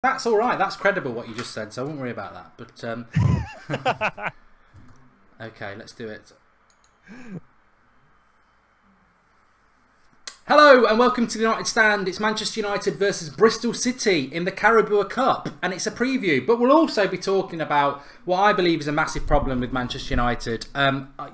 That's all right. That's credible what you just said, so I won't worry about that. But okay, let's do it. Hello and welcome to the United Stand. It's Manchester United versus Bristol City in the Carabao Cup, and it's a preview. But we'll also be talking about what I believe is a massive problem with Manchester United.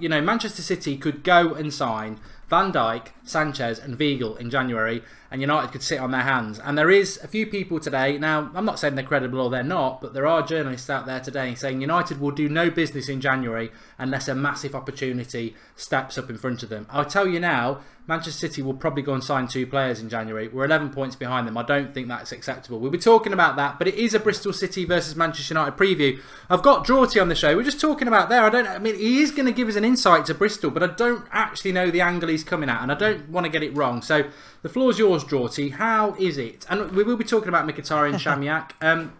You know, Manchester City could go and sign Van Dijk, Sanchez and Weigl in January, and United could sit on their hands. And there is a few people today, now I'm not saying they're credible or they're not, but there are journalists out there today saying United will do no business in January unless a massive opportunity steps up in front of them. I'll tell you now, Manchester City will probably go and sign 2 players in January. We're 11 points behind them. I don't think that's acceptable. We'll be talking about that, but it is a Bristol City versus Manchester United preview. I've got Drawty on the show. We're just talking about there. I mean, he is going to give us an insight to Bristol, but I don't actually know the angle he's coming at, and I don't want to get it wrong. So the floor's yours, Drawty. How is it? And we will be talking about Mkhitaryan, Shamiak.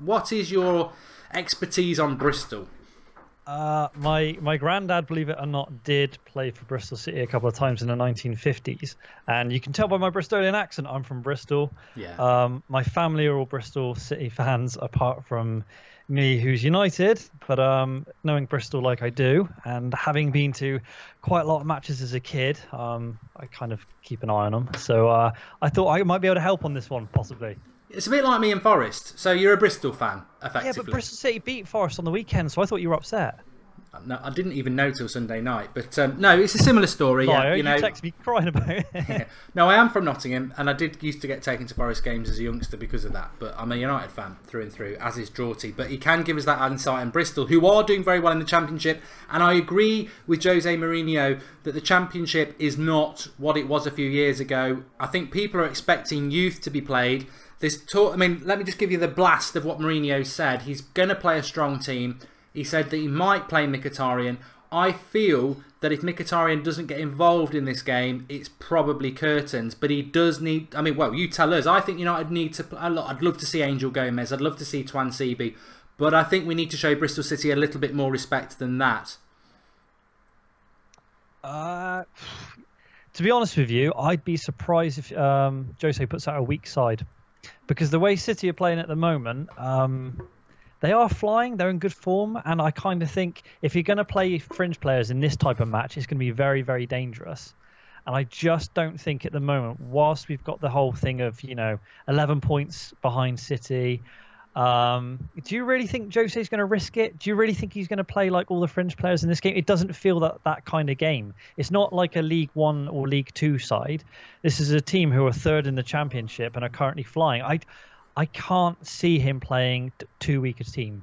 What is your expertise on Bristol? My granddad, believe it or not, did play for Bristol City a couple of times in the 1950s, and you can tell by my Bristolian accent I'm from Bristol. Yeah. My family are all Bristol City fans, apart from me, who's United. But knowing Bristol like I do, and having been to quite a lot of matches as a kid, I kind of keep an eye on them. So I thought I might be able to help on this one, possibly. It's a bit like me and Forest. So you're a Bristol fan, effectively. Yeah, but Bristol City beat Forest on the weekend, so I thought you were upset. No, I didn't even know till Sunday night. But no, it's a similar story. Yeah, you know, texted me crying about it. Yeah. No, I am from Nottingham, and I did used to get taken to Forest games as a youngster because of that. But I'm a United fan through and through, as is Drawty. But he can give us that insight in Bristol, who are doing very well in the Championship. And I agree with Jose Mourinho that the Championship is not what it was a few years ago. I think people are expecting youth to be played. I mean, let me just give you the blast of what Mourinho said. He's going to play a strong team. He said that he might play Mkhitaryan. I feel that if Mkhitaryan doesn't get involved in this game, it's probably curtains. But he does need... I mean, well, you tell us. I think United need to... I'd love to see Angel Gomez. I'd love to see Twan Seaby. But I think we need to show Bristol City a little bit more respect than that. To be honest with you, I'd be surprised if Jose puts out a weak side. Because the way City are playing at the moment, they are flying, they're in good form, and I kind of think if you're going to play fringe players in this type of match, it's going to be very, very dangerous. And I just don't think at the moment, whilst we've got the whole thing of, you know, 11 points behind City, do you really think Jose's going to risk it? Do you really think he's going to play like all the fringe players in this game? It doesn't feel that kind of game. It's not like a League One or League Two side. This is a team who are 3rd in the Championship and are currently flying. I can't see him playing too weak a team.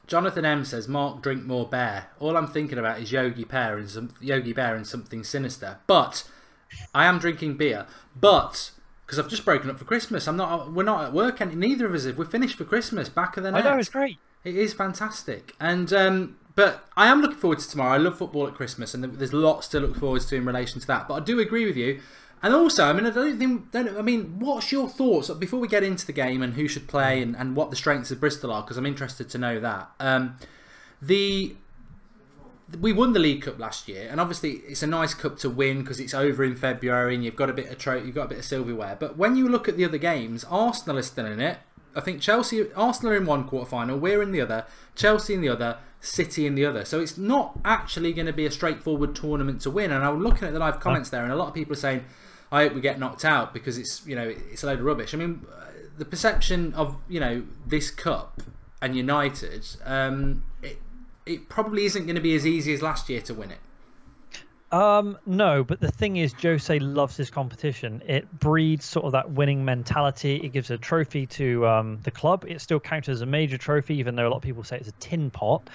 Jonathan M says, Mark, drink more beer. All I'm thinking about is Yogi Bear and something sinister. But I am drinking beer. But because I've just broken up for Christmas. We're not at work, and neither of us have. We're finished for Christmas, back of the net. I know, it's great. It is fantastic. And but I am looking forward to tomorrow. I love football at Christmas, and there's lots to look forward to in relation to that. But I do agree with you. And also, I mean, what's your thoughts before we get into the game and who should play and what the strengths of Bristol are? Because I'm interested to know that. We won the League Cup last year, and obviously it's a nice cup to win because it's over in February and you've got a bit of silverware. But when you look at the other games, Arsenal is still in it. I think Arsenal are in one quarter-final, we're in the other, Chelsea in the other, City in the other. So it's not actually going to be a straightforward tournament to win. And I'm looking at the live comments there, and a lot of people are saying, I hope we get knocked out because it's a load of rubbish. I mean, the perception of this cup and United, it probably isn't going to be as easy as last year to win it. No, but the thing is, Jose loves his competition. It breeds sort of that winning mentality. It gives a trophy to the club. It still counts as a major trophy, even though a lot of people say it's a tin pot.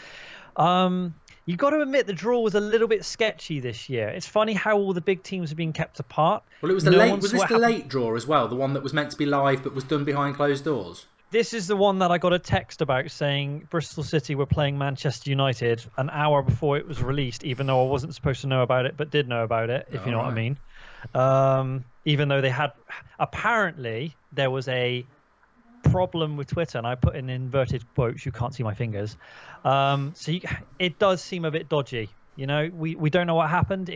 You've got to admit the draw was a little bit sketchy this year. It's funny how all the big teams are being kept apart. Well, it was was this the late draw as well? The one that was meant to be live but was done behind closed doors? This is the one that I got a text about saying Bristol City were playing Manchester United an hour before it was released, even though I wasn't supposed to know about it, but did know about it, if you know what I mean. Even though they had... Apparently, there was a problem with Twitter, and I put in inverted quotes, you can't see my fingers. It does seem a bit dodgy. You know, we don't know what happened.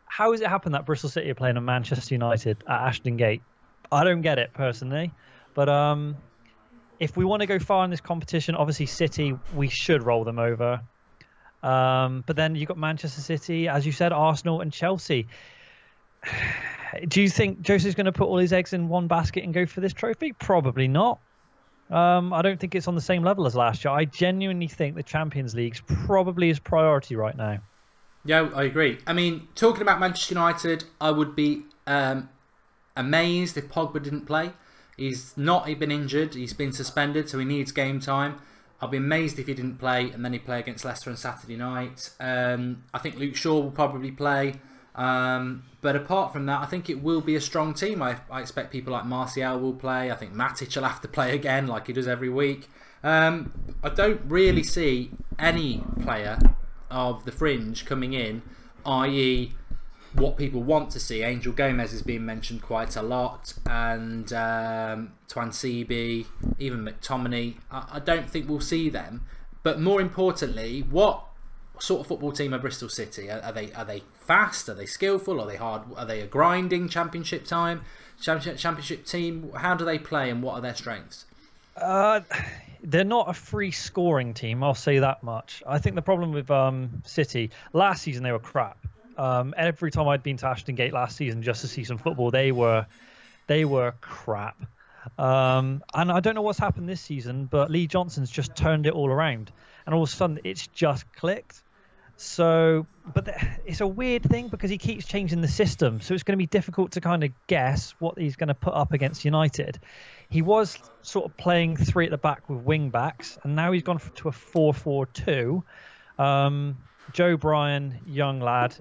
How has it happened that Bristol City are playing a Manchester United at Ashton Gate? I don't get it personally, but if we want to go far in this competition, obviously City, we should roll them over. But then you've got Manchester City, as you said, Arsenal and Chelsea. Do you think Jose's going to put all his eggs in one basket and go for this trophy? Probably not. I don't think it's on the same level as last year. I genuinely think the Champions League's probably his priority right now. Yeah, I agree. I mean, talking about Manchester United, I would be amazed if Pogba didn't play. He's not been injured. He's been suspended, so he needs game time. I'll be amazed if he didn't play, and then he play against Leicester on Saturday night. I think Luke Shaw will probably play. But apart from that, I think it will be a strong team. I expect people like Martial will play. I think Matic will have to play again like he does every week. I don't really see any player of the fringe coming in, i.e. what people want to see. Angel Gomez is being mentioned quite a lot, and Twansibi, even McTominay. I don't think we'll see them. But more importantly, what sort of football team are Bristol City? Are they fast? Are they skillful? Are they hard? Are they a grinding championship team? How do they play, and what are their strengths? They're not a free scoring team, I'll say that much. I think the problem with City, last season they were crap. Every time I'd been to Ashton Gate last season just to see some football, they were crap. And I don't know what's happened this season, but Lee Johnson's just turned it all around, and all of a sudden it's just clicked. So, but it's a weird thing because he keeps changing the system, so it's going to be difficult to kind of guess what he's going to put up against United. He was sort of playing three at the back with wing backs, and now he's gone to a 4-4-2. Joe Bryan, young lad,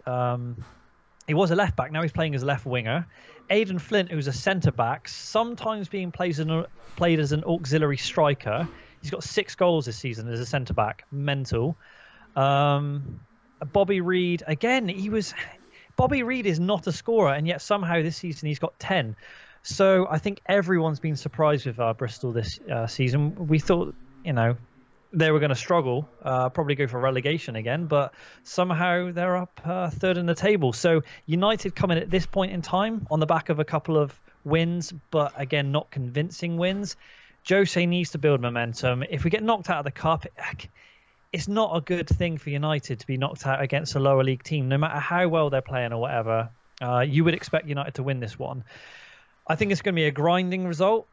he was a left back. Now he's playing as a left winger. Aidan Flint, who's a centre back, sometimes being played as an auxiliary striker. He's got 6 goals this season as a centre back. Mental. Bobby Reid, again, Bobby Reid is not a scorer, and yet somehow this season he's got 10. So I think everyone's been surprised with Bristol this season. We thought, they were going to struggle, probably go for relegation again, but somehow they're up third in the table. So United come in at this point in time on the back of a couple of wins, but again, not convincing wins. Jose needs to build momentum. If we get knocked out of the cup, it's not a good thing for United to be knocked out against a lower league team, no matter how well they're playing or whatever. You would expect United to win this one. I think it's going to be a grinding result.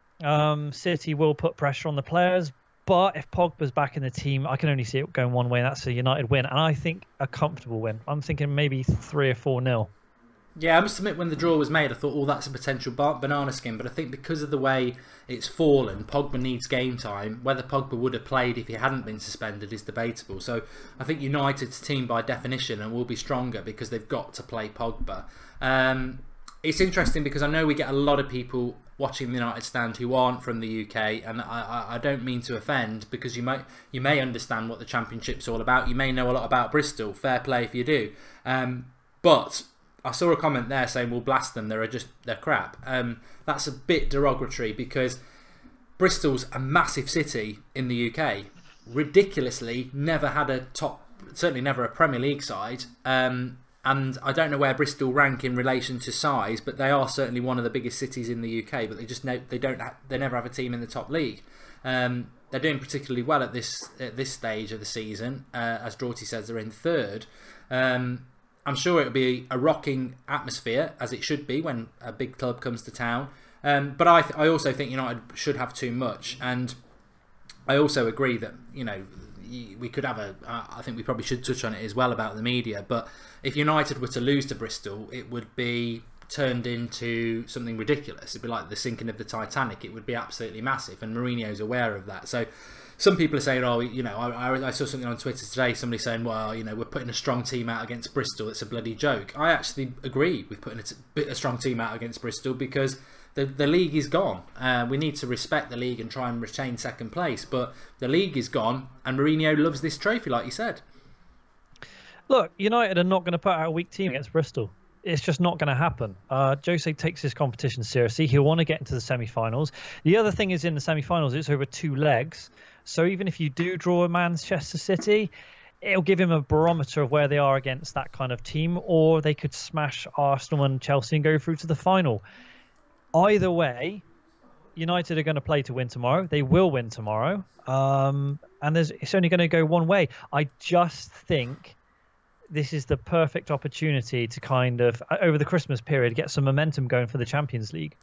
City will put pressure on the players, but if Pogba's back in the team, I can only see it going one way, and that's a United win. And I think a comfortable win. I'm thinking maybe 3 or 4-0. Yeah, I must admit, when the draw was made, I thought, that's a potential banana skin. But I think because of the way it's fallen, Pogba needs game time. Whether Pogba would have played if he hadn't been suspended is debatable. So I think United's team, by definition, and will be stronger because they've got to play Pogba. It's interesting because I know we get a lot of people watching the United stand who aren't from the UK, and I don't mean to offend, because you may understand what the Championship's all about. You may know a lot about Bristol. Fair play if you do. But I saw a comment there saying we'll blast them. They're crap. That's a bit derogatory because Bristol's a massive city in the UK. Ridiculously, never had a certainly never a Premier League side. And I don't know where Bristol rank in relation to size, but they are certainly one of the biggest cities in the UK. But they never have a team in the top league. They're doing particularly well at this stage of the season. As Draughty says, they're in third. I'm sure it'll be a rocking atmosphere, as it should be when a big club comes to town. But I also think United should have too much, and I also agree that we could have I think we probably should touch on it as well about the media. But if United were to lose to Bristol, it would be turned into something ridiculous. It'd be like the sinking of the Titanic. It would be absolutely massive, and Mourinho's aware of that. So some people are saying, I saw something on Twitter today, somebody saying, well, we're putting a strong team out against Bristol. It's a bloody joke. I actually agree with putting a strong team out against Bristol because the league is gone. We need to respect the league and try and retain second place, but the league is gone, and Mourinho loves this trophy, like you said. Look, United are not going to put out a weak team against Bristol. It's just not going to happen. Jose takes this competition seriously. He'll want to get into the semi-finals. The other thing is, in the semi-finals, it's over 2 legs. So even if you do draw Manchester City, it'll give him a barometer of where they are against that kind of team, or they could smash Arsenal and Chelsea and go through to the final. Either way, United are going to play to win tomorrow. They will win tomorrow. And it's only going to go one way. I just think this is the perfect opportunity to kind of, over the Christmas period, get some momentum going for the Champions League.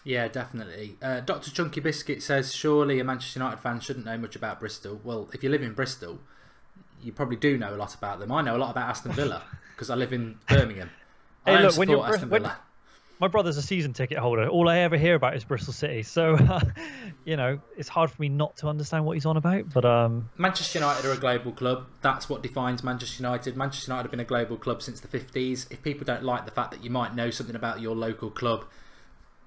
Yeah, definitely. Dr. Chunky Biscuit says, surely a Manchester United fan shouldn't know much about Bristol. Well, if you live in Bristol, you probably do know a lot about them. I know a lot about Aston Villa because I live in Birmingham. Hey, look, my brother's a season ticket holder. All I ever hear about is Bristol City. So, you know, it's hard for me not to understand what he's on about. But Manchester United are a global club. That's what defines Manchester United. Manchester United have been a global club since the 50s. If people don't like the fact that you might know something about your local club,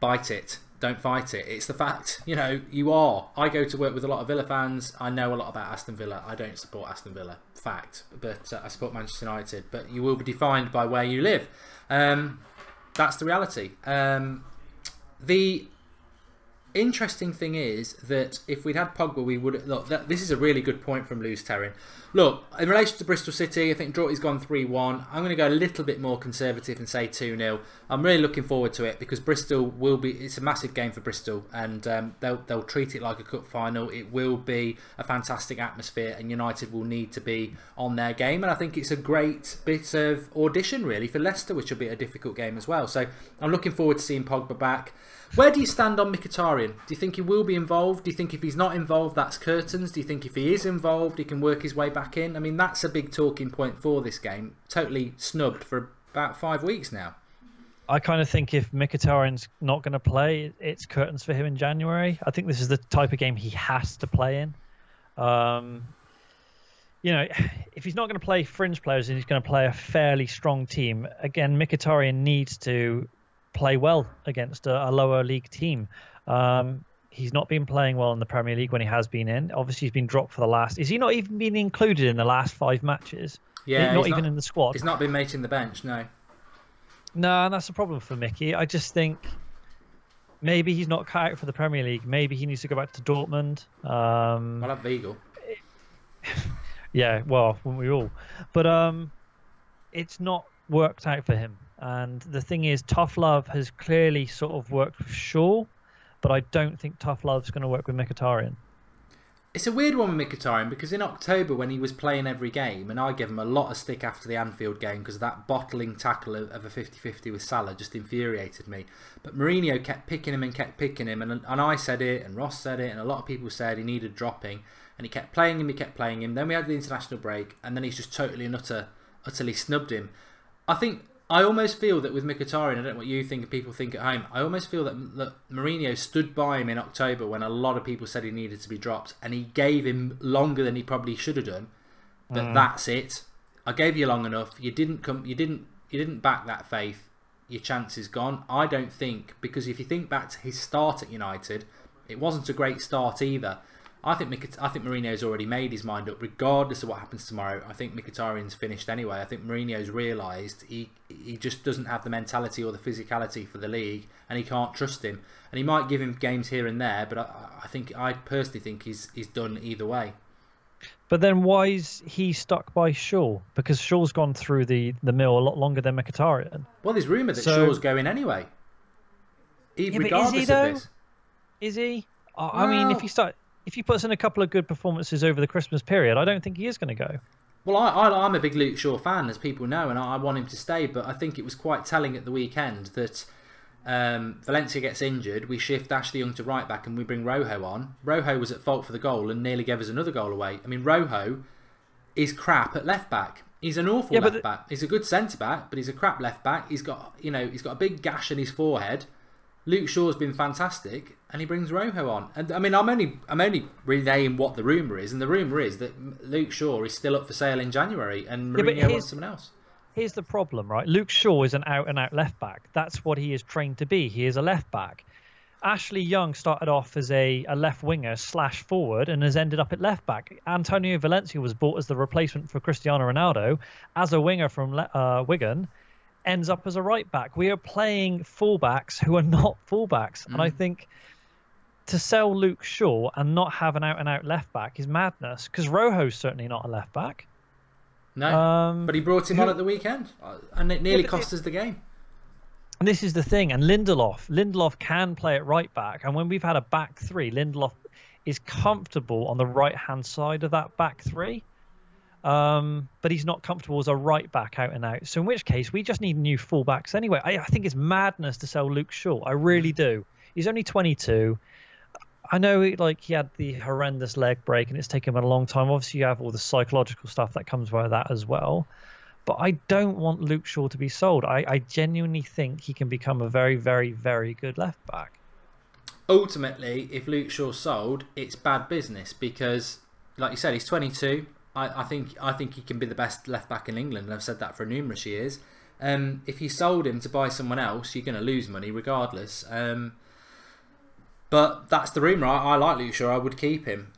bite it. Don't fight it. It's the fact. You know, you are. I go to work with a lot of Villa fans. I know a lot about Aston Villa. I don't support Aston Villa. Fact. But I support Manchester United. But you will be defined by where you live. That's the reality. The interesting thing is that if we'd had Pogba, we would look. This is a really good point from Lewis Terrin. Look, in relation to Bristol City, I think Draughty's gone 3-1. I'm going to go a little bit more conservative and say 2-0. I'm really looking forward to it because Bristol will be. It's a massive game for Bristol, and they'll treat it like a cup final. It will be a fantastic atmosphere, and United will need to be on their game. And I think it's a great bit of audition really for Leicester, which will be a difficult game as well. So I'm looking forward to seeing Pogba back. Where do you stand on Mkhitaryan? Do you think he will be involved? Do you think if he's not involved, that's curtains? Do you think if he is involved, he can work his way back in? I mean, that's a big talking point for this game. Totally snubbed for about 5 weeks now. I kind of think if Mkhitaryan's not going to play, it's curtains for him in January. I think this is the type of game he has to play in. You know, if he's not going to play fringe players and he's going to play a fairly strong team, again, Mkhitaryan needs to play well against a lower league team. He's not been playing well in the Premier League when he has been in. Obviously, he's been dropped for the last. Is he not even been included in the last 5 matches? Yeah, not even in the squad. He's not been making the bench. No. No, that's a problem for Mickey. I just think maybe he's not cut out for the Premier League. Maybe he needs to go back to Dortmund. I'll have Vigal. Yeah, well, wouldn't we all? But it's not worked out for him. And the thing is, tough love has clearly sort of worked with Shaw, but I don't think tough love's going to work with Mkhitaryan. It's a weird one with Mkhitaryan because in October when he was playing every game, and I gave him a lot of stick after the Anfield game because that bottling tackle of a 50-50 with Salah just infuriated me. But Mourinho kept picking him and kept picking him, and I said it, and Ross said it, and a lot of people said he needed dropping, and he kept playing him, Then we had the international break, and then he's just totally and utterly snubbed him. I almost feel that with Mkhitaryan, I don't know what you think and people think at home, I almost feel that Mourinho stood by him in October when a lot of people said he needed to be dropped, and he gave him longer than he probably should have done. But that's it. I gave you long enough. You didn't back that faith. Your chance is gone. I don't think, because if you think back to his start at United, it wasn't a great start either. I think Mourinho's already made his mind up, regardless of what happens tomorrow. I think Mkhitaryan's finished anyway. I think Mourinho's realised he just doesn't have the mentality or the physicality for the league, and he can't trust him. And he might give him games here and there, but I personally think he's done either way. But then why is he stuck by Shaw? Because Shaw's gone through the mill a lot longer than Mkhitaryan. Well, there's rumour that Shaw's going anyway. Regardless is he, though? of this. Is he? I mean, if he puts in a couple of good performances over the Christmas period, I don't think he is going to go. Well, I'm a big Luke Shaw fan, as people know, and I want him to stay, but I think it was quite telling at the weekend that Valencia gets injured, we shift Ashley Young to right back and we bring Rojo on. Rojo was at fault for the goal and nearly gave us another goal away. I mean, Rojo is crap at left back. He's an awful left back. He's a good centre back, but he's a crap left back. He's got a big gash in his forehead. Luke Shaw's been fantastic, and he brings Rojo on. And I mean, I'm only relaying what the rumour is, and the rumour is that Luke Shaw is still up for sale in January, and Mourinho wants someone else. Here's the problem, right? Luke Shaw is an out-and-out left back. That's what he is trained to be. He is a left back. Ashley Young started off as a left winger / forward and has ended up at left back. Antonio Valencia was bought as the replacement for Cristiano Ronaldo as a winger from Wigan. Ends up as a right back. We are playing fullbacks who are not fullbacks, and I think to sell Luke Shaw and not have an out-and-out left back is madness. Because Rojo's certainly not a left back. No, but he brought him on at the weekend, and it nearly cost us the game. And this is the thing. And Lindelof can play at right back. And when we've had a back three, Lindelof is comfortable on the right-hand side of that back three. But he's not comfortable as a right back out and out. So in which case, we just need new fullbacks anyway. I think it's madness to sell Luke Shaw. I really do. He's only 22. I know he had the horrendous leg break and it's taken him a long time. Obviously, you have all the psychological stuff that comes with that as well. But I don't want Luke Shaw to be sold. I genuinely think he can become a very, very, very good left back. Ultimately, if Luke Shaw's sold, it's bad business because, like you said, he's 22. I think he can be the best left back in England, and I've said that for numerous years. If you sold him to buy someone else, you're going to lose money regardless. But that's the rumour. I like Luke Shaw. I would keep him.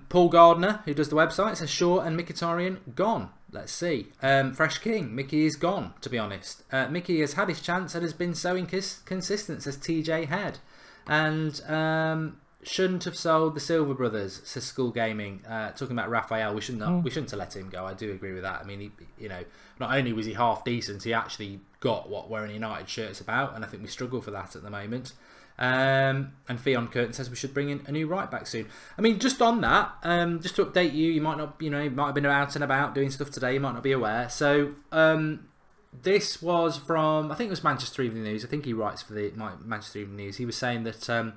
Paul Gardner, who does the website, says Shaw and Mkhitaryan gone. Let's see. Fresh King. Mickey is gone, to be honest. Mickey has had his chance and has been so inconsistent, says TJ Head. And shouldn't have sold the Silver Brothers, says School Gaming. Talking about Raphael, we shouldn't have let him go. I do agree with that. I mean, not only was he half decent, he actually got what wearing United shirt's about, and I think we struggle for that at the moment. And Theon Curtin says we should bring in a new right back soon. I mean, just on that, just to update you, you might not, you might have been out and about doing stuff today. You might not be aware. So this was from, I think it was Manchester Evening News. I think he writes for the Manchester Evening News. He was saying that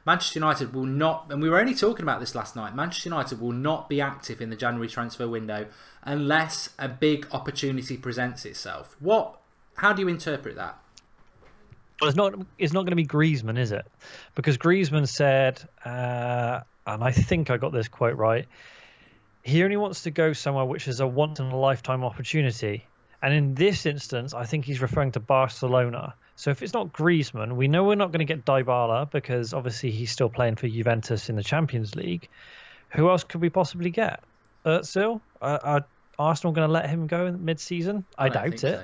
Manchester United will not, and we were only talking about this last night. Manchester United will not be active in the January transfer window unless a big opportunity presents itself. How do you interpret that? Well, it's not going to be Griezmann, is it? Because Griezmann said, and I think I got this quote right, he only wants to go somewhere which is a once-in-a-lifetime opportunity. And in this instance, I think he's referring to Barcelona. So if it's not Griezmann, we know we're not going to get Dybala because obviously he's still playing for Juventus in the Champions League. Who else could we possibly get? Özil? Are Arsenal going to let him go in mid-season? I doubt it.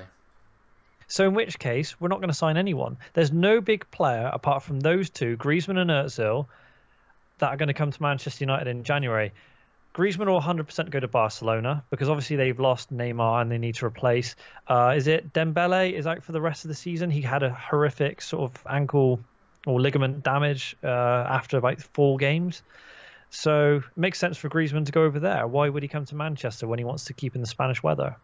So in which case, we're not going to sign anyone. There's no big player apart from those two, Griezmann and Özil, that are going to come to Manchester United in January. Griezmann will 100% go to Barcelona because obviously they've lost Neymar and they need to replace. Is it Dembele is out for the rest of the season? He had a horrific sort of ankle or ligament damage after about 4 games. So it makes sense for Griezmann to go over there. Why would he come to Manchester when he wants to keep in the Spanish weather?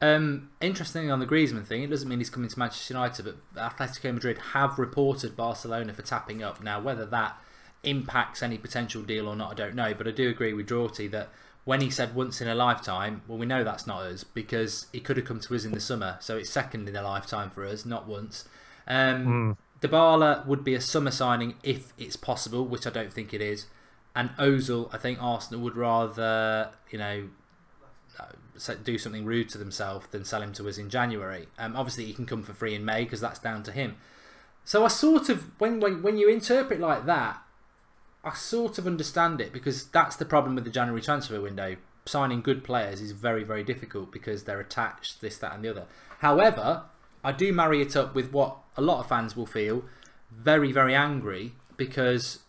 Interesting on the Griezmann thing, it doesn't mean he's coming to Manchester United, but Atletico Madrid have reported Barcelona for tapping up. Now, whether that impacts any potential deal or not, I don't know, but I do agree with Draughty that when he said once in a lifetime, well, we know that's not us because he could have come to us in the summer, so it's second in a lifetime for us, not once. Dybala would be a summer signing if it's possible, which I don't think it is, and Ozil, I think Arsenal would rather, do something rude to themselves than sell him to us in January. Obviously, he can come for free in May because that's down to him. So I sort of, when you interpret like that, I sort of understand it because that's the problem with the January transfer window. Signing good players is very, very difficult because they're attached, this, that and the other. However, I do marry it up with what a lot of fans will feel very, very angry because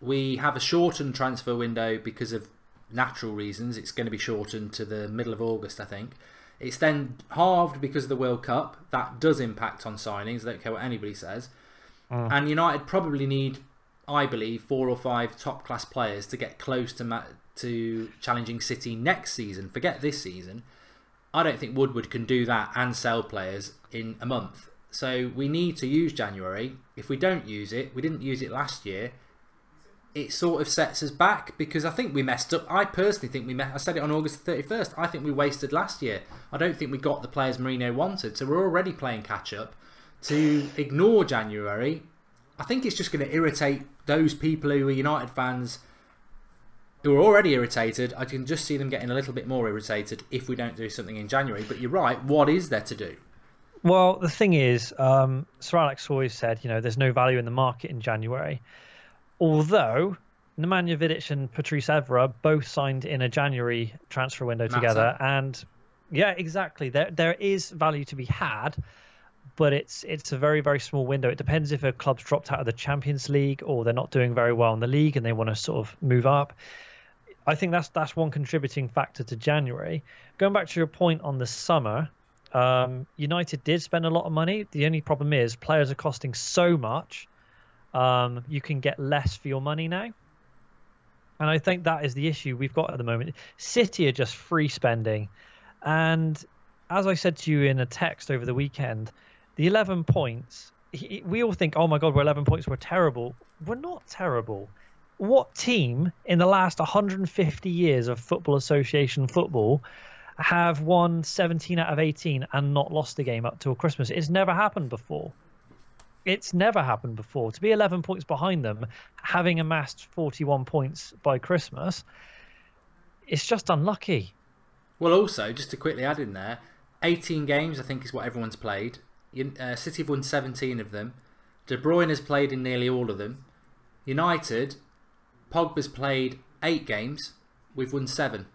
we have a shortened transfer window because of natural reasons. It's going to be shortened to the middle of August, I think. It's then halved because of the World Cup. That does impact on signings. I don't care what anybody says. And United probably need, I believe, 4 or 5 top-class players to get close to challenging City next season. Forget this season. I don't think Woodward can do that and sell players in a month. So we need to use January. If we don't use it, we didn't use it last year, it sort of sets us back because I think we messed up. I personally think I said it on August 31st. I think we wasted last year. I don't think we got the players Mourinho wanted. So we're already playing catch-up. To ignore January, I think it's just going to irritate those people who are United fans who are already irritated. I can just see them getting a little bit more irritated if we don't do something in January. But you're right, what is there to do? Well, the thing is, Sir Alex always said, there's no value in the market in January. Although Nemanja Vidic and Patrice Evra both signed in a January transfer window together. And yeah, exactly. There is value to be had, but it's a very, very small window. It depends if a club's dropped out of the Champions League or they're not doing very well in the league and they want to sort of move up. I think that's one contributing factor to January. Going back to your point on the summer, United did spend a lot of money. The only problem is players are costing so much. You can get less for your money now. And I think that is the issue we've got at the moment. City are just free spending. And as I said to you in a text over the weekend, the 11 points, we all think, oh my God, we're 11 points, we're terrible. We're not terrible. What team in the last 150 years of Football Association football have won 17 out of 18 and not lost a game up till Christmas? It's never happened before. It's never happened before. To be 11 points behind them, having amassed 41 points by Christmas, it's just unlucky. Well, also, just to quickly add in there, 18 games I think is what everyone's played. City have won 17 of them. De Bruyne has played in nearly all of them. United, Pogba's played 8 games. We've won 7.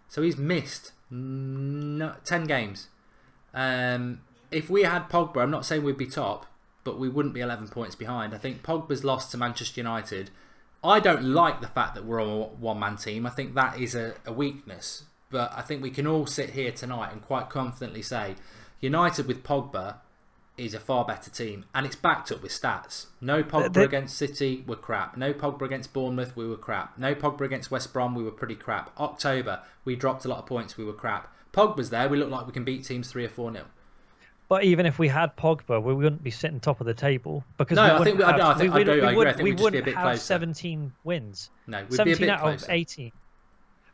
So he's missed 10 games. If we had Pogba, I'm not saying we'd be top, but we wouldn't be 11 points behind. I think Pogba's lost to Manchester United. I don't like the fact that we're a one-man team. I think that is a weakness. But I think we can all sit here tonight and quite confidently say United with Pogba is a far better team. And it's backed up with stats. No Pogba against City, we're crap. No Pogba against Bournemouth, we were crap. No Pogba against West Brom, we were pretty crap. October, we dropped a lot of points, we were crap. Pogba's there, we look like we can beat teams 3 or 4-0. But even if we had Pogba, we wouldn't be sitting top of the table because I agree. I think we'd just be a bit have closer. 17 wins. No, we'd 17 be a bit out closer. of 18.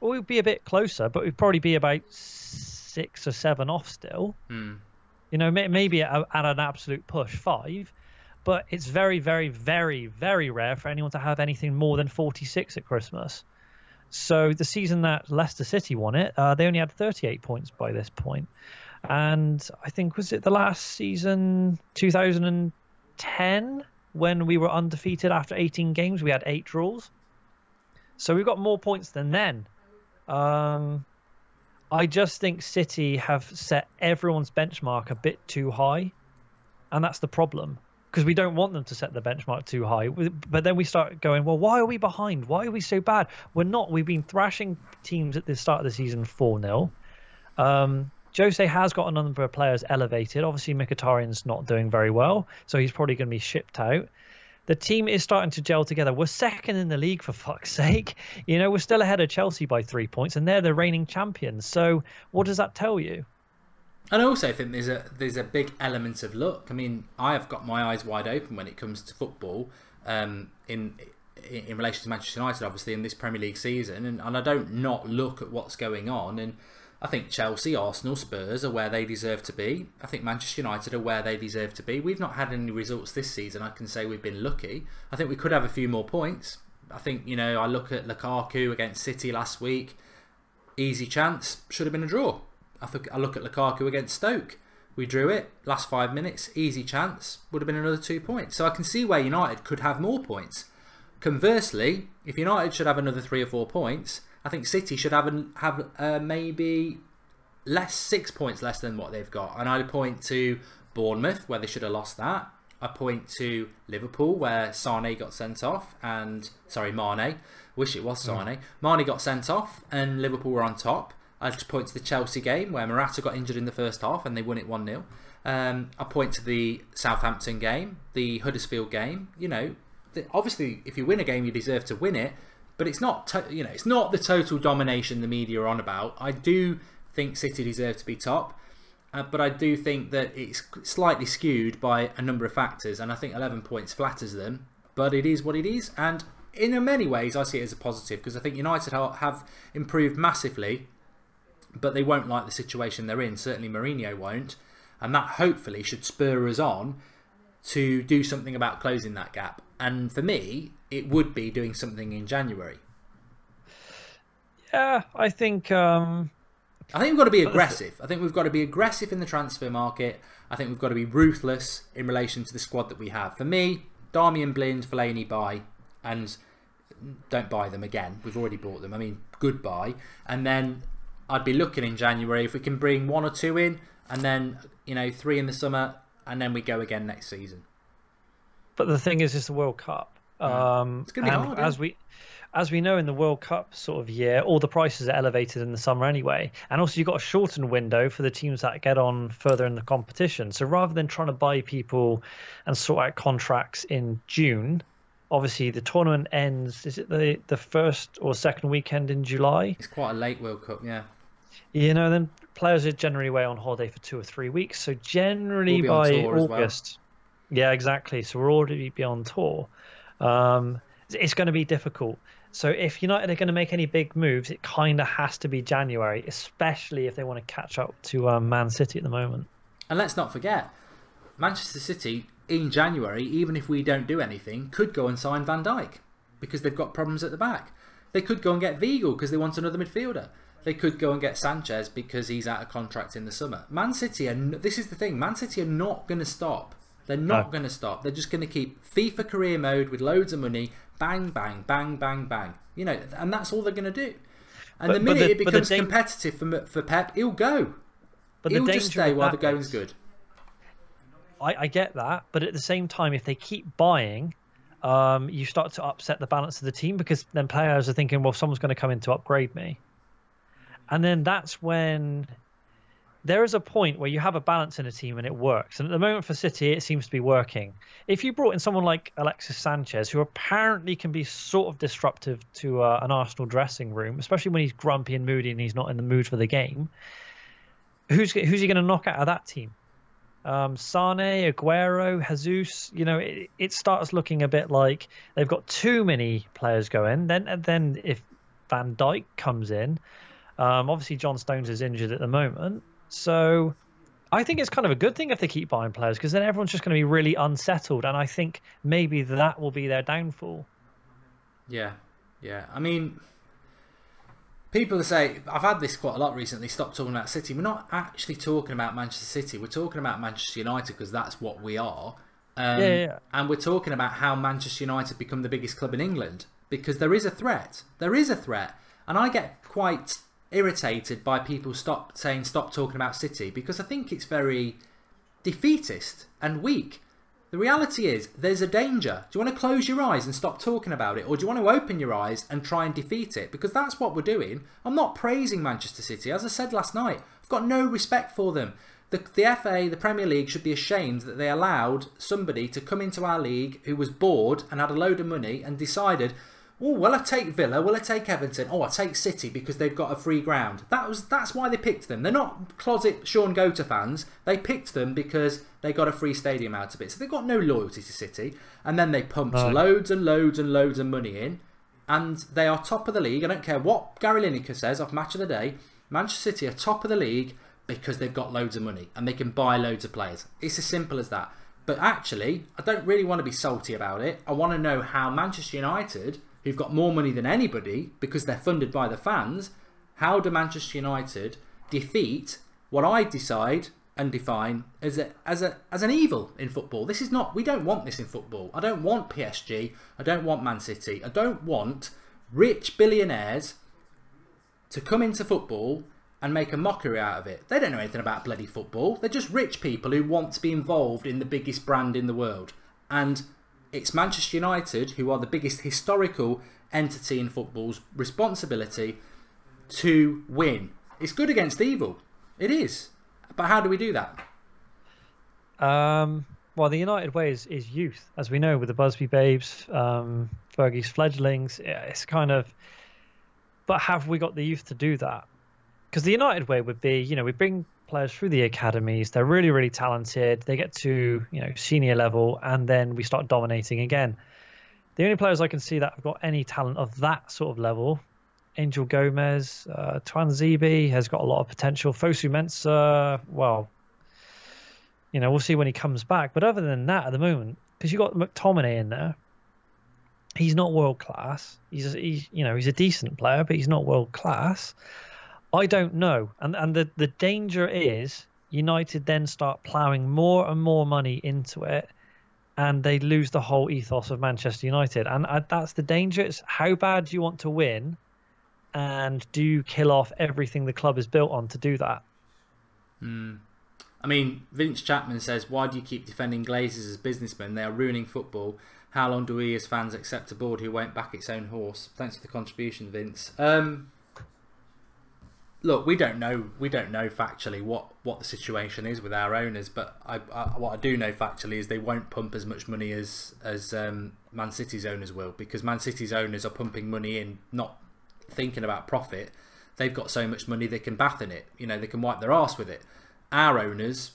Well, we'd be a bit closer, but we'd probably be about 6 or 7 off still. You know, maybe at an absolute push 5. But it's very, very, very, very rare for anyone to have anything more than 46 at Christmas. So the season that Leicester City won it, they only had 38 points by this point. And I think, was it the last season, 2010, when we were undefeated after 18 games? We had 8 draws. So we've got more points than then. I just think City have set everyone's benchmark a bit too high. And that's the problem. Because we don't want them to set the benchmark too high. But then we start going, well, why are we behind? Why are we so bad? We're not. We've been thrashing teams at the start of the season 4-0. Jose has got a number of players elevated. Obviously, Mkhitaryan's not doing very well, so he's probably going to be shipped out. The team is starting to gel together. We're second in the league, for fuck's sake. You know, we're still ahead of Chelsea by 3 points, and they're the reigning champions. So what does that tell you? And I also think there's a big element of luck. I mean, I have got my eyes wide open when it comes to football in relation to Manchester United, obviously, in this Premier League season. And I don't not look at what's going on. And I think Chelsea, Arsenal, Spurs are where they deserve to be. I think Manchester United are where they deserve to be. We've not had any results this season. I can say we've been lucky. I think we could have a few more points. I think, you know, I look at Lukaku against City last week. Easy chance. Should have been a draw. I look at Lukaku against Stoke. We drew it. Last 5 minutes. Easy chance. Would have been another 2 points. So I can see where United could have more points. Conversely, if United should have another 3 or 4 points, I think City should have maybe 6 points less than what they've got. And I'd point to Bournemouth, where they should have lost that. I point to Liverpool, where Sane got sent off. Mane. Wish it was Sane. Mane got sent off and Liverpool were on top. I'd just point to the Chelsea game, where Morata got injured in the first half and they won it 1-0. I point to the Southampton game, the Huddersfield game. You know, obviously, if you win a game, you deserve to win it. But it's not, it's not the total domination the media are on about. I do think City deserve to be top, but I do think that it's slightly skewed by a number of factors, and I think 11 points flatters them. But it is what it is, and in many ways, I see it as a positive because I think United have improved massively, but they won't like the situation they're in. Certainly, Mourinho won't, and that hopefully should spur us on to do something about closing that gap. And for me, it would be doing something in January. Yeah, I think we've got to be aggressive. I think we've got to be aggressive in the transfer market. I think we've got to be ruthless in relation to the squad that we have. For me, Darmian, Blind, Fellaini, buy, and don't buy them again. We've already bought them. I mean, goodbye. And then I'd be looking in January if we can bring 1 or 2 in, and then 3 in the summer, and then we go again next season. But the thing is, it's the World Cup. It's going to be hard. As we know in the World Cup sort of year, all the prices are elevated in the summer anyway. And also you've got a shortened window for the teams that get on further in the competition. So rather than trying to buy people and sort out contracts in June, obviously the tournament ends, is it the first or second weekend in July? It's quite a late World Cup, yeah. Then players are generally away on holiday for 2 or 3 weeks. So generally by August. Well. Yeah, exactly. So we're already beyond tour. It's going to be difficult. So if United are going to make any big moves, it kind of has to be January, especially if they want to catch up to Man City at the moment. And let's not forget, Manchester City in January, even if we don't do anything, could go and sign Van Dijk because they've got problems at the back. They could go and get Weigl because they want another midfielder. They could go and get Sanchez because he's out of contract in the summer. Man City, this is the thing, Man City are not going to stop. They're not going to stop. They're just going to keep FIFA career mode with loads of money, bang, bang, bang, bang, bang. And that's all they're going to do. And the minute it becomes competitive for Pep, he'll go. But he'll just stay while the going's good. I get that, but at the same time, if they keep buying, you start to upset the balance of the team because then players are thinking, well, someone's going to come in to upgrade me. And then that's when there is a point where you have a balance in a team and it works. And at the moment for City, it seems to be working. If you brought in someone like Alexis Sanchez, who apparently can be sort of disruptive to an Arsenal dressing room, especially when he's grumpy and moody and he's not in the mood for the game, who's he going to knock out of that team? Sane, Aguero, Jesus, it starts looking a bit like they've got too many players going. Then if Van Dijk comes in, obviously John Stones is injured at the moment. So I think it's kind of a good thing if they keep buying players because then everyone's just going to be really unsettled. And I think maybe that will be their downfall. Yeah. I mean, people say, I've had this quite a lot recently, stop talking about City. We're not actually talking about Manchester City. We're talking about Manchester United because that's what we are. And we're talking about how Manchester United become the biggest club in England because there is a threat. There is a threat. And I get quite irritated by people stop talking about City because I think it's very defeatist and weak. The reality is there's a danger. Do you want to close your eyes and stop talking about it, or do you want to open your eyes and try and defeat it? Because that's what we're doing. I'm not praising Manchester City. As I said last night, I've got no respect for them. The FA, the Premier League, should be ashamed that they allowed somebody to come into our league who was bored and had a load of money and decided, oh, will I take Villa? Will I take Everton? Oh, I'll take City because they've got a free ground. That's why they picked them. They're not closet Sean Goater fans. They picked them because they got a free stadium out of it. So they've got no loyalty to City. And then they pumped loads and loads and loads of money in. And they are top of the league. I don't care what Gary Lineker says off Match of the Day. Manchester City are top of the league because they've got loads of money. And they can buy loads of players. It's as simple as that. But actually, I don't really want to be salty about it. I want to know how Manchester United, who've got more money than anybody because they're funded by the fans, how do Manchester United defeat what I decide and define as an evil in football? This is not, we don't want this in football. I don't want PSG. I don't want Man City. I don't want rich billionaires to come into football and make a mockery out of it. They don't know anything about bloody football. They're just rich people who want to be involved in the biggest brand in the world. And it's Manchester United who are the biggest historical entity in football's responsibility to win. It's good against evil. It is. But how do we do that? Well, the United way is youth, as we know, with the Busby Babes, Fergie's fledglings. It's kind of... But have we got the youth to do that? Because the United way would be, we bring players through the academies. They're really, really talented. They get to, senior level, and then we start dominating again. The only players I can see that have got any talent of that sort of level, Angel Gomez, Twanzebe has got a lot of potential. Fosu Mensah, well, we'll see when he comes back. But other than that, at the moment, because you've got McTominay in there, he's not world class. He's a decent player, but he's not world class. I don't know. And the danger is United then start ploughing more and more money into it, and they lose the whole ethos of Manchester United. And that's the danger. It's how bad do you want to win, and do you kill off everything the club is built on to do that? I mean, Vince Chapman says, why do you keep defending Glazers as businessmen? They are ruining football. how long do we as fans accept a board who won't back its own horse? Thanks for the contribution, Vince. Look, we don't know factually what the situation is with our owners, but what I do know factually is they won't pump as much money as Man City's owners will, because Man City's owners are pumping money in, not thinking about profit. They've got so much money they can bath in it. You know, they can wipe their arse with it. Our owners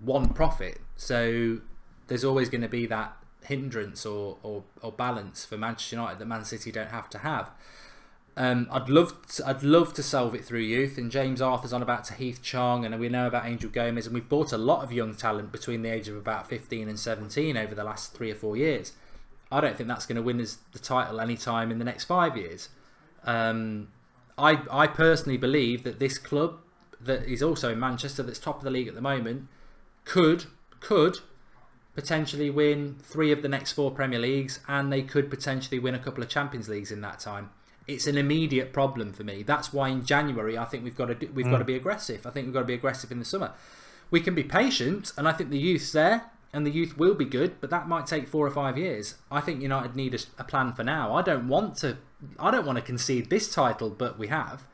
want profit, so there's always going to be that hindrance or balance for Manchester United that Man City don't have to have. I'd love to solve it through youth, and James Arthur's on about Tahith Chong, and we know about Angel Gomez, and we've bought a lot of young talent between the age of about 15 and 17 over the last 3 or 4 years. I don't think that's going to win us the title anytime in the next 5 years. I personally believe that this club, that is also in Manchester, that's top of the league at the moment, could potentially win 3 of the next 4 Premier Leagues, and they could potentially win a couple of Champions Leagues in that time. It's an immediate problem for me. That's why in January I think we've got to be aggressive. I think we've got to be aggressive in the summer. We can be patient, and I think the youth's there, and the youth will be good, but that might take 4 or 5 years. I think United need a plan for now. I don't want to concede this title, but we have.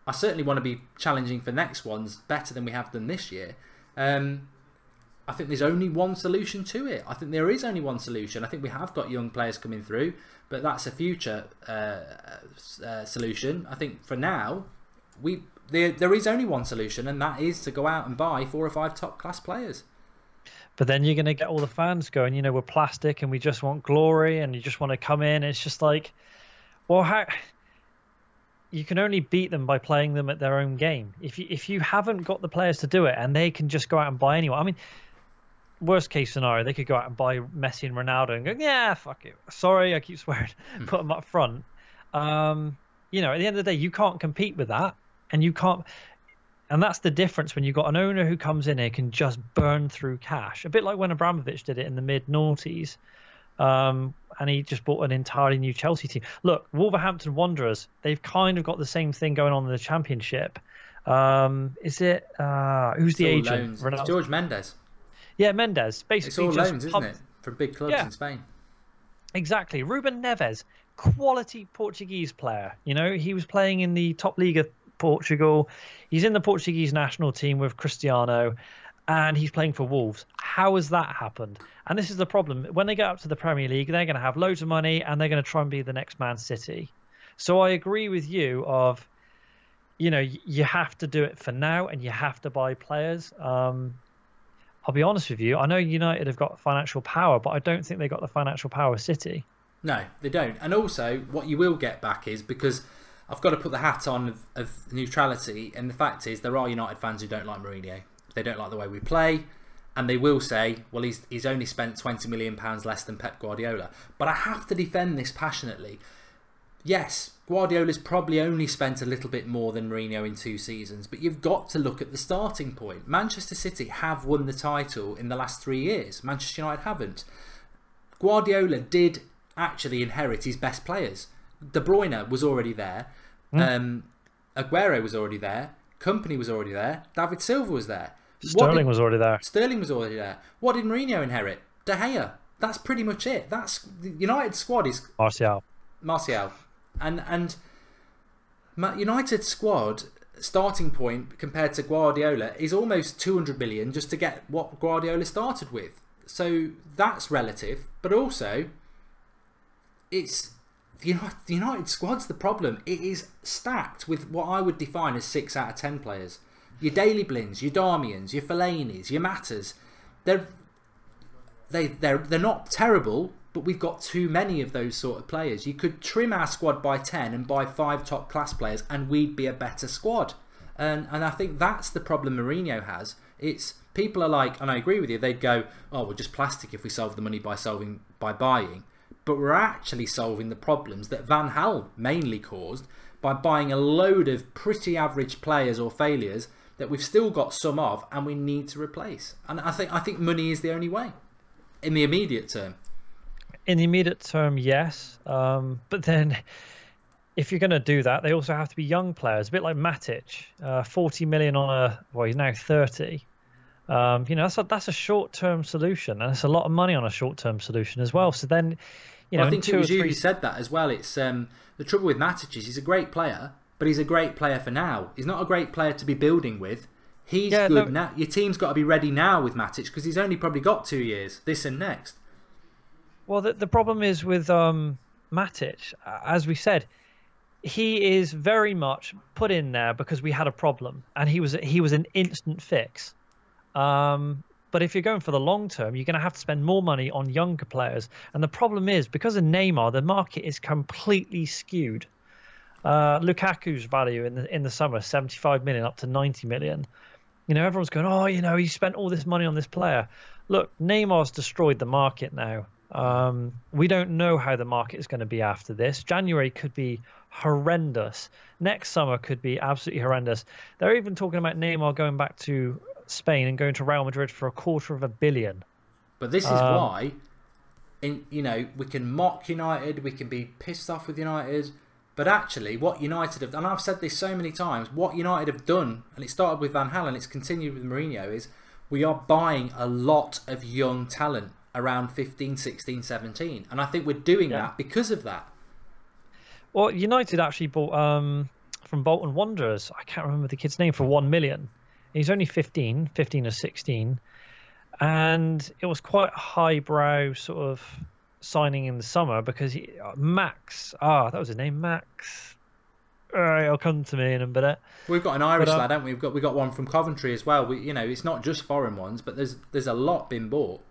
I certainly want to be challenging for next ones better than we have done this year. I think there's only one solution to it. I think there is only one solution. I think we have got young players coming through, but that's a future solution. I think for now, there is only one solution, and that is to go out and buy 4 or 5 top-class players. But then you're going to get all the fans going, you know, we're plastic and we just want glory and you just want to come in. It's just like, well, how... You can only beat them by playing them at their own game. If you haven't got the players to do it, and they can just go out and buy anyone. I mean, worst case scenario, they could go out and buy Messi and Ronaldo and go, yeah, fuck it. Sorry, I keep swearing. Put them up front. You know, at the end of the day, you can't compete with that, and you can't. And that's the difference when you've got an owner who comes in here can just burn through cash. A bit like when Abramovich did it in the mid-noughties. And he just bought an entirely new Chelsea team. Look, Wolverhampton Wanderers, they've kind of got the same thing going on in the Championship. Is it, who's the agent? It's George Mendes. Yeah, Mendes. Basically, it's all loans, isn't it? From big clubs in Spain. Exactly. Ruben Neves, quality Portuguese player. You know, he was playing in the top league of Portugal. He's in the Portuguese national team with Cristiano, and he's playing for Wolves. How has that happened? And this is the problem. When they get up to the Premier League, they're going to have loads of money, and they're going to try and be the next Man City. So I agree with you of, you know, you have to do it for now, and you have to buy players. I'll be honest with you. I know United have got financial power, but I don't think they got the financial power of City. No, they don't. And also, what you will get back is, because I've got to put the hat on of neutrality, and the fact is there are United fans who don't like Mourinho. They don't like the way we play, and they will say, well, he's only spent £20 million less than Pep Guardiola. But I have to defend this passionately. Yes, Guardiola's probably only spent a little bit more than Mourinho in 2 seasons, but you've got to look at the starting point. Manchester City have won the title in the last 3 years. Manchester United haven't. Guardiola did actually inherit his best players. De Bruyne was already there. Aguero was already there. Company was already there. David Silva was there. Sterling was already there. Sterling was already there. What did Mourinho inherit? De Gea. That's pretty much it. That's the United squad is Martial. And United squad starting point compared to Guardiola is almost 200 million just to get what Guardiola started with. So that's relative, but also it's the United squad's the problem. It is stacked with what I would define as 6 out of 10 players. Your Daley Blins, your Darmians, your Fellaini's, your Mattas. They're not terrible, but we've got too many of those sort of players. You could trim our squad by 10 and buy 5 top class players, and we'd be a better squad. And I think that's the problem Mourinho has. It's people are like, and I agree with you, they'd go, oh, we're just plastic if we solve the money by buying. But we're actually solving the problems that Van Gaal mainly caused by buying a load of pretty average players or failures that we've still got some of and we need to replace. And I think money is the only way in the immediate term. In the immediate term, yes. But then if you're going to do that, they also have to be young players, a bit like Matic. 40 million on well, he's now 30. That's a short-term solution, and it's a lot of money on a short-term solution as well. So then, Well, I in think it was you 2 or 3. who said that as well. It's the trouble with Matic is he's a great player, but he's a great player for now. He's not a great player to be building with. He's good now. Your team's got to be ready now with Matic because he's only probably got 2 years, this and next. Well, the problem is with Matic, as we said, he is very much put in there because we had a problem, and he was an instant fix. But if you're going for the long term, you're going to have to spend more money on younger players. And the problem is, because of Neymar, the market is completely skewed. Lukaku's value in the summer, 75 million up to 90 million. Everyone's going, oh, he spent all this money on this player. Look, Neymar's destroyed the market now. We don't know how the market is going to be after this. January could be horrendous. Next summer could be absolutely horrendous. They're even talking about Neymar going back to Spain and going to Real Madrid for $250 million. But this is why, we can mock United, we can be pissed off with United, but actually what United have done, and I've said this so many times, what United have done, and it started with Van Gaal and it's continued with Mourinho, is we are buying a lot of young talent around 15, 16, 17. And I think we're doing that because of that. Well, United actually bought from Bolton Wanderers, I can't remember the kid's name, for $1 million. He's only 15 or 16. And it was quite a highbrow sort of signing in the summer because Max, that was his name, Max. All right, it'll come to me in a minute. We've got an Irish lad, haven't we? We've got one from Coventry as well. It's not just foreign ones, but there's a lot been bought.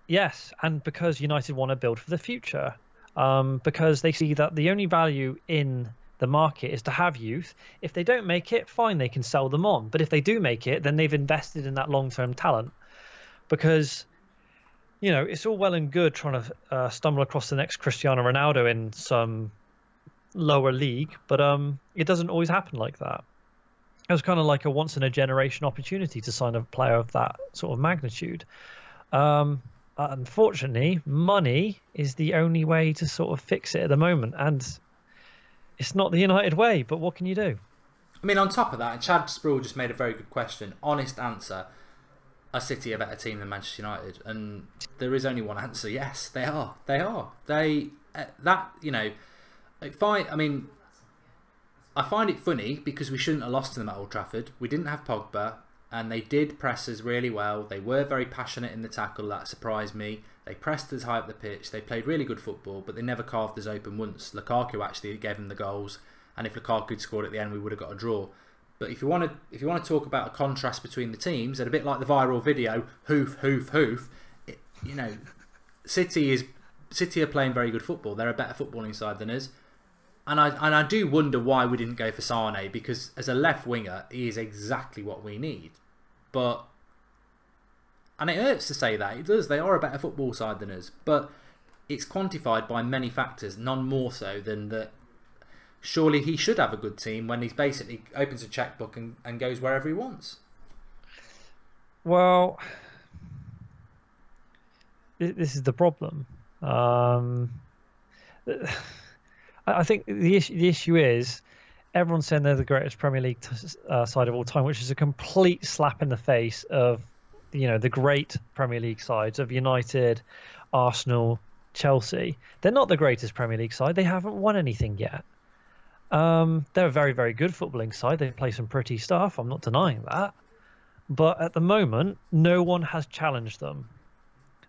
Yes, and because United want to build for the future, because they see that the only value in the market is to have youth. If they don't make it, fine, they can sell them on. But if they do make it, then they've invested in that long-term talent. Because, it's all well and good trying to stumble across the next Cristiano Ronaldo in some lower league, but it doesn't always happen like that. It was kind of like a once-in-a-generation opportunity to sign a player of that sort of magnitude. Unfortunately, money is the only way to sort of fix it at the moment, and it's not the United way, but what can you do? I mean, on top of that, Chad Sproul just made a very good question. Honest answer, are City a better team than Manchester United? And there is only one answer. Yes, they are. They are. I find it funny because we shouldn't have lost to them at Old Trafford. We didn't have Pogba, and they did press us really well. They were very passionate in the tackle. That surprised me. They pressed us high up the pitch. They played really good football, but they never carved us open once. Lukaku actually gave them the goals, and if Lukaku had scored at the end, we would have got a draw. But if you want to talk about a contrast between the teams, and a bit like the viral video, hoof, hoof, hoof, City are playing very good football. They're a better footballing side than us. And I do wonder why we didn't go for Sane, because as a left winger, he is exactly what we need. And it hurts to say that, it does, they are a better football side than us, but it's quantified by many factors, none more so than that surely he should have a good team when he's basically opens a checkbook and goes wherever he wants. Well, this is the problem. I think the issue is everyone's saying they're the greatest Premier League side of all time, which is a complete slap in the face of the great Premier League sides of United, Arsenal, Chelsea. They're not the greatest Premier League side. They haven't won anything yet. They're a very, very good footballing side. They play some pretty stuff. I'm not denying that. But at the moment, no one has challenged them.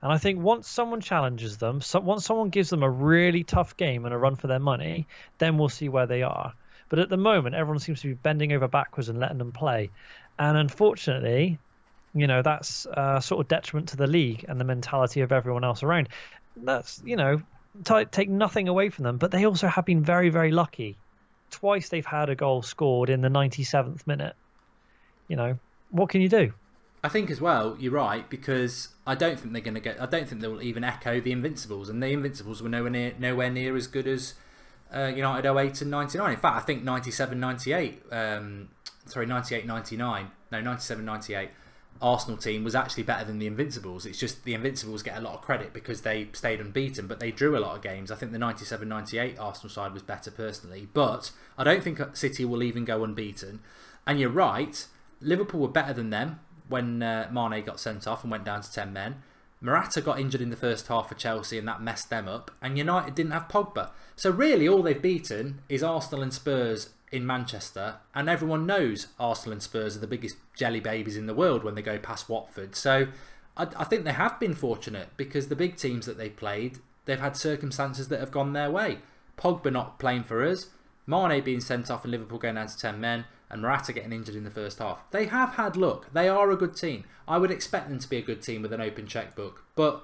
And I think once someone challenges them, once someone gives them a really tough game and a run for their money, then we'll see where they are. But at the moment, everyone seems to be bending over backwards and letting them play. And unfortunately, that's sort of detriment to the league and the mentality of everyone else around. That's, take nothing away from them. But they also have been very, very lucky. Twice they've had a goal scored in the 97th minute. What can you do? I think as well, you're right, because I don't think they're going to get. I don't think they'll even echo the Invincibles, and the Invincibles were nowhere near as good as United 08 and 99. In fact, I think 97, 98, 98, 99, no, 97, 98. Arsenal team was actually better than the Invincibles. It's just the Invincibles get a lot of credit because they stayed unbeaten, but they drew a lot of games. I think the 97-98 Arsenal side was better personally, but I don't think City will even go unbeaten. And you're right, Liverpool were better than them. when Mane got sent off and went down to 10 men. Morata got injured in the first half for Chelsea and that messed them up. And United didn't have Pogba. So really all they've beaten is Arsenal and Spurs in Manchester. And everyone knows Arsenal and Spurs are the biggest jelly babies in the world when they go past Watford. So I think they have been fortunate because the big teams that they've played, they've had circumstances that have gone their way. Pogba not playing for us, Mane being sent off and Liverpool going down to 10 men, and Morata getting injured in the first half. They have had luck. They are a good team. I would expect them to be a good team with an open checkbook, but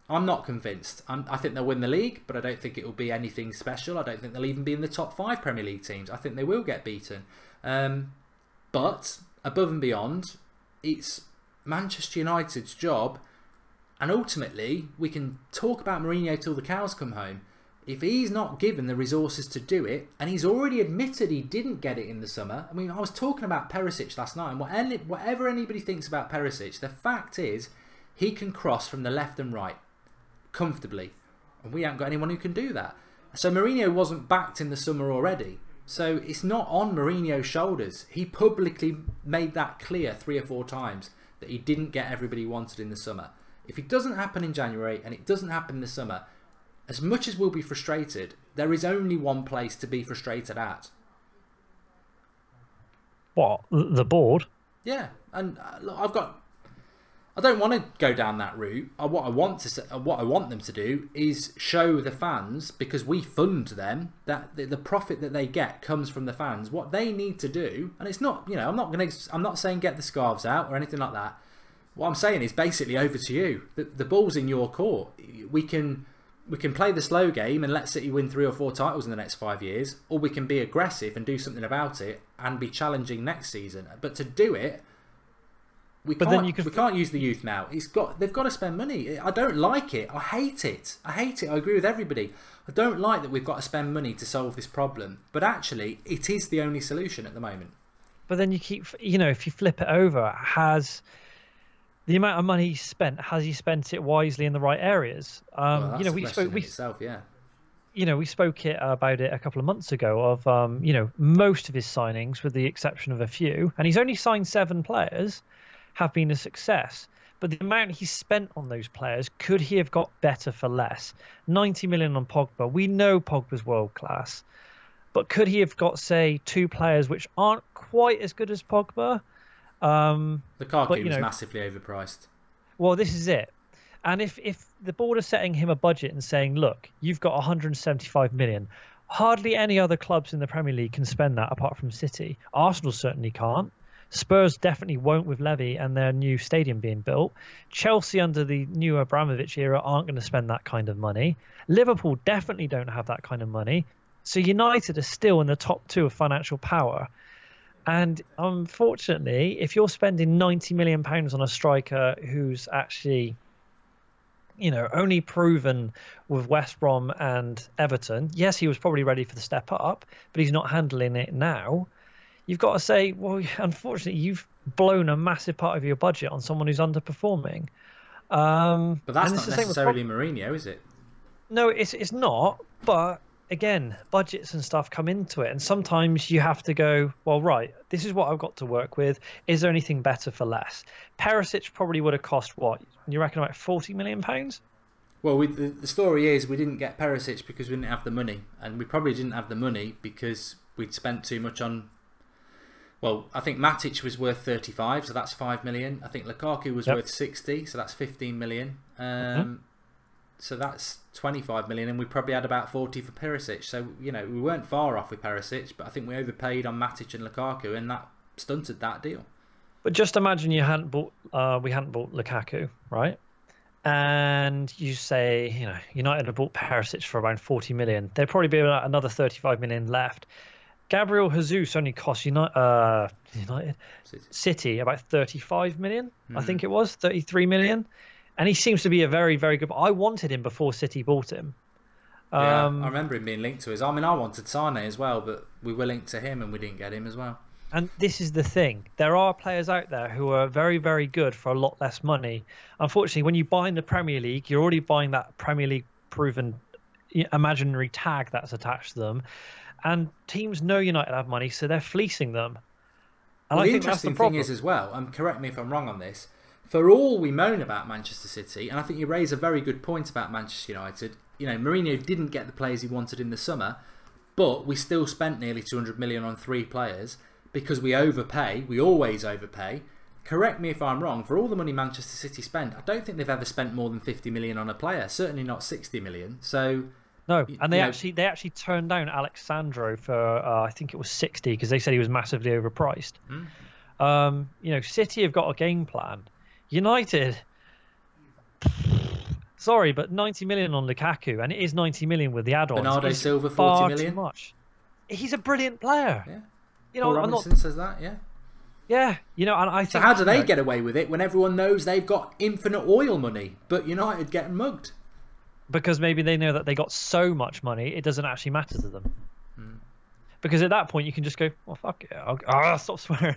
I'm not convinced. I think they'll win the league, but I don't think it will be anything special. I don't think they'll even be in the top 5 Premier League teams. I think they will get beaten. But above and beyond, it's Manchester United's job, and ultimately we can talk about Mourinho till the cows come home. If he's not given the resources to do it, and he's already admitted he didn't get it in the summer. I mean, I was talking about Perisic last night, and whatever anybody thinks about Perisic, the fact is he can cross from the left and right comfortably, and we haven't got anyone who can do that. So Mourinho wasn't backed in the summer already. So it's not on Mourinho's shoulders. He publicly made that clear 3 or 4 times that he didn't get everybody he wanted in the summer. If it doesn't happen in January and it doesn't happen in the summer, as much as we'll be frustrated, there is only one place to be frustrated at. What? The board? Yeah, and look, I don't want to go down that route. What I want them to do is show the fans, because we fund them, that the profit that they get comes from the fans. What they need to do, and it's not, I'm not saying get the scarves out or anything like that. What I'm saying is basically over to you. The ball's in your court. We can play the slow game and let City win 3 or 4 titles in the next 5 years, or we can be aggressive and do something about it and be challenging next season. But to do it, we can't use the youth now. They've got to spend money. I don't like it. I hate it. I agree with everybody. I don't like that we've got to spend money to solve this problem. But actually, it is the only solution at the moment. But then you keep, if you flip it over, has the amount of money he spent, has he spent it wisely in the right areas? Well, that's we spoke about it a couple of months ago of most of his signings, with the exception of a few, and he's only signed 7 players, have been a success. But the amount he spent on those players, could he have got better for less? 90 million on Pogba. We know Pogba's world class, but could he have got, say, 2 players which aren't quite as good as Pogba? Lukaku was massively overpriced. Well, this is it. And if the board are setting him a budget and saying, look, you've got 175 million, hardly any other clubs in the Premier League can spend that apart from City. Arsenal certainly can't. Spurs definitely won't with Levy and their new stadium being built. Chelsea under the new Abramovich era aren't going to spend that kind of money. Liverpool definitely don't have that kind of money. So United are still in the top 2 of financial power. And unfortunately, if you're spending £90 million on a striker who's actually, only proven with West Brom and Everton, yes, he was probably ready for the step up, but he's not handling it now. You've got to say, well, unfortunately, you've blown a massive part of your budget on someone who's underperforming. But that's not necessarily Mourinho, is it? No, it's not. But again, budgets and stuff come into it. And sometimes you have to go, well, right, this is what I've got to work with. Is there anything better for less? Perisic probably would have cost, what, you reckon, about £40 million? Well, the story is we didn't get Perisic because we didn't have the money. And we probably didn't have the money because we'd spent too much on... Well, I think Matic was worth 35, so that's 5 million. I think Lukaku was worth 60, so that's 15 million. So that's 25 million, and we probably had about 40 for Perisic. So, we weren't far off with Perisic, but I think we overpaid on Matic and Lukaku, and that stunted that deal. But just imagine we hadn't bought Lukaku, right? And you say, United have bought Perisic for around 40 million. There'd probably be another 35 million left. Gabriel Jesus only cost City about 35 million, I think it was, 33 million. And he seems to be a very, very good... I wanted him before City bought him. I remember him being linked to us. I mean, I wanted Sane as well, but we were linked to him and we didn't get him as well. And this is the thing. There are players out there who are very, very good for a lot less money. Unfortunately, when you buy in the Premier League, you're already buying that Premier League proven imaginary tag that's attached to them. And teams know United have money, so they're fleecing them. And well, I the think that's the interesting problem. thing is as well, and correct me if I'm wrong on this, for all we moan about Manchester City, and I think you raise a very good point about Manchester United, you know, Mourinho didn't get the players he wanted in the summer, but we still spent nearly 200 million on 3 players because we overpay, we always overpay. Correct me if I'm wrong, for all the money Manchester City spend, I don't think they've ever spent more than 50 million on a player, certainly not 60 million. So no, and they actually turned down Alexandro for I think it was 60 because they said he was massively overpriced. You know, City have got a game plan. United, sorry, but 90 million on Lukaku, and it is 90 million with the add-ons. Bernardo Silva, 40 far million. Too much. He's a brilliant player. Yeah. You know, Paul Robinson says that, yeah. Yeah, you know, and I think. So how do they get away with it when everyone knows they've got infinite oil money, but United getting mugged? Because maybe they know that they got so much money, it doesn't actually matter to them. Because at that point, you can just go, well, fuck it, I'll stop swearing.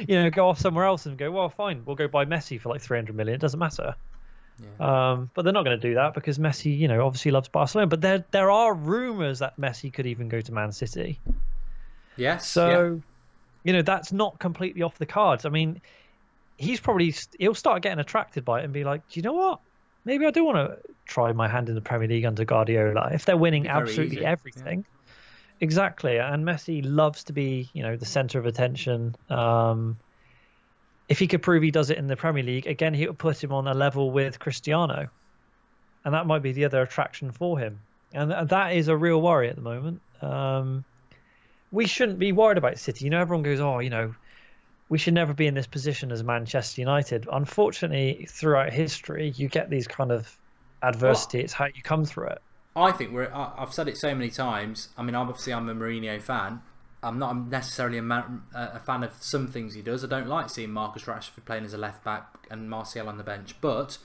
You know, go off somewhere else and go, well, fine, we'll go buy Messi for like 300 million. It doesn't matter. Yeah. But they're not going to do that because Messi, you know, obviously loves Barcelona. But there are rumours that Messi could even go to Man City. Yes. So, you know, that's not completely off the cards. I mean, he'll start getting attracted by it and be like, do you know what? Maybe I do want to try my hand in the Premier League under Guardiola if they're winning absolutely everything. Yeah. Exactly, and Messi loves to be, you know, the centre of attention. If he could prove he does it in the Premier League, again, he would put him on a level with Cristiano, and that might be the other attraction for him. And that is a real worry at the moment. We shouldn't be worried about City. You know, everyone goes, oh, you know, we should never be in this position as Manchester United. Unfortunately, throughout history, you get these kind of adversity. It's how you come through it. I think I've said it so many times. I mean, I'm a Mourinho fan. I'm not necessarily a fan of some things he does. I don't like seeing Marcus Rashford playing as a left back and Martial on the bench. But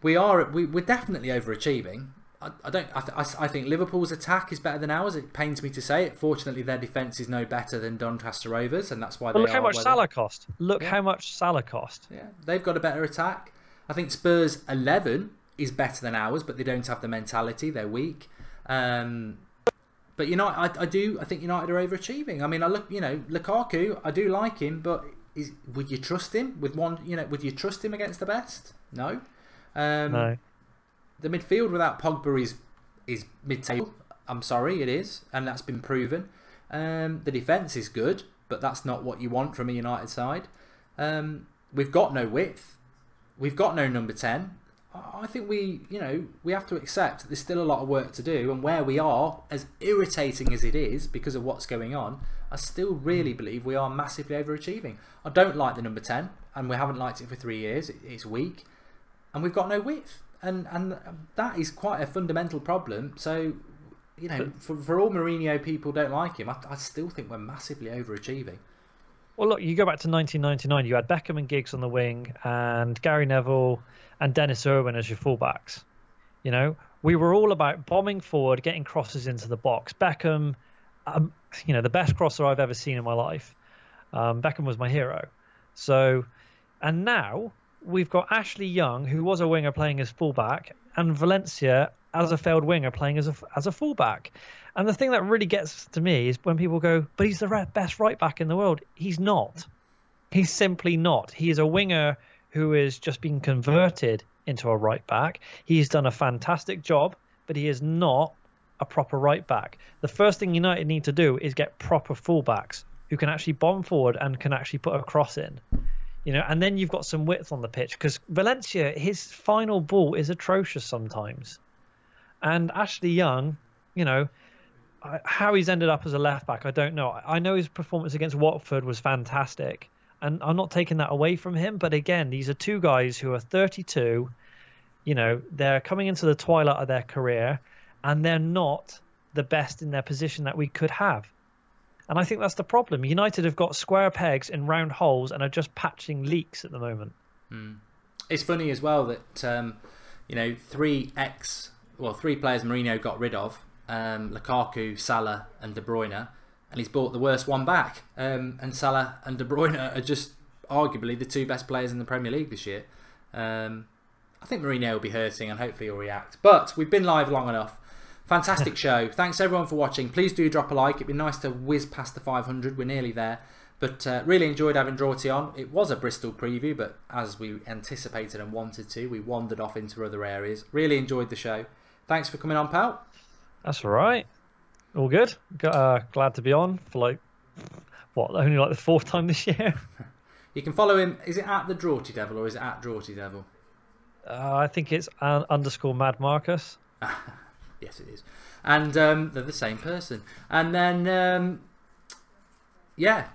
we're definitely overachieving. I think Liverpool's attack is better than ours. It pains me to say it. Fortunately, their defence is no better than Doncaster Rovers, and that's why. But look how much Salah cost. Look how much Salah cost. Yeah, they've got a better attack. I think Spurs 11 is better than ours, but they don't have the mentality. They're weak. But you know, I think United are overachieving. I mean, Lukaku, I do like him, but would you trust him with one? You know, would you trust him against the best? No. No. The midfield without Pogba is mid-table. I'm sorry, it is, and that's been proven. The defence is good, but that's not what you want from a United side. We've got no width. We've got no number 10. I think we have to accept that there's still a lot of work to do, and where we are, as irritating as it is because of what's going on, I still really believe we are massively overachieving. I don't like the number 10, and we haven't liked it for 3 years. It's weak, and we've got no width, and that is quite a fundamental problem. So, you know, for all Mourinho people don't like him, I still think we're massively overachieving. Well, look, you go back to 1999, you had Beckham and Giggs on the wing and Gary Neville and Dennis Irwin as your fullbacks. You know, we were all about bombing forward, getting crosses into the box. Beckham, you know, the best crosser I've ever seen in my life. Beckham was my hero. So, and now we've got Ashley Young, who was a winger playing as fullback, and Valencia as a failed winger playing as a fullback. And the thing that really gets to me is when people go, but he's the best right back in the world. He's not. He's simply not. He is a winger who is just being converted into a right back. He's done a fantastic job, but he is not a proper right back. The first thing United need to do is get proper fullbacks who can actually bomb forward and can actually put a cross in. You know, and then you've got some width on the pitch, because Valencia, his final ball is atrocious sometimes. And Ashley Young, you know, how he's ended up as a left back, I don't know. I know his performance against Watford was fantastic, and I'm not taking that away from him. But again, these are two guys who are 32. You know, they're coming into the twilight of their career, and they're not the best in their position that we could have. And I think that's the problem. United have got square pegs in round holes and are just patching leaks at the moment. It's funny as well that you know, three players Mourinho got rid of. Lukaku, Salah and De Bruyne, and he's brought the worst one back, and Salah and De Bruyne are just arguably the two best players in the Premier League this year. I think Mourinho will be hurting, and hopefully he'll react, but we've been live long enough. Fantastic show. Thanks everyone for watching. Please do drop a like. It'd be nice to whiz past the 500. We're nearly there. But really enjoyed having Drawty on. It was a Bristol preview, but as we anticipated and wanted to, we wandered off into other areas. Really enjoyed the show. Thanks for coming on, pal. That's all right. All good. Glad to be on for like, what, only like the 4th time this year? You can follow him. Is it at the Drawty Devil or is it at Drawty Devil? I think it's _ Mad Marcus. Yes, it is. And they're the same person. And then, yeah,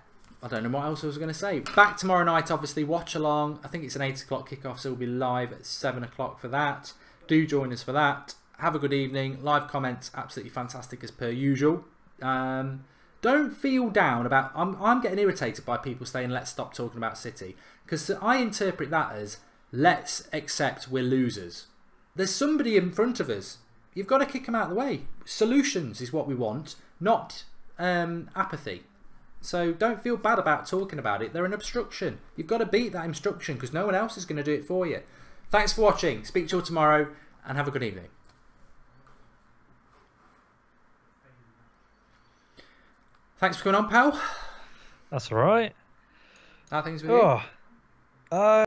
I don't know what else I was going to say. Back tomorrow night, obviously, watch along. I think it's an 8 o'clock kickoff, so we'll be live at 7 o'clock for that. Do join us for that. Have a good evening. Live comments, absolutely fantastic as per usual. Don't feel down about... I'm getting irritated by people saying, let's stop talking about City. Because I interpret that as, let's accept we're losers. There's somebody in front of us. You've got to kick them out of the way. Solutions is what we want, not apathy. So don't feel bad about talking about it. They're an obstruction. You've got to beat that obstruction because no one else is going to do it for you. Thanks for watching. Speak to you all tomorrow and have a good evening. Thanks for coming on, pal. That's all right. How are things with you?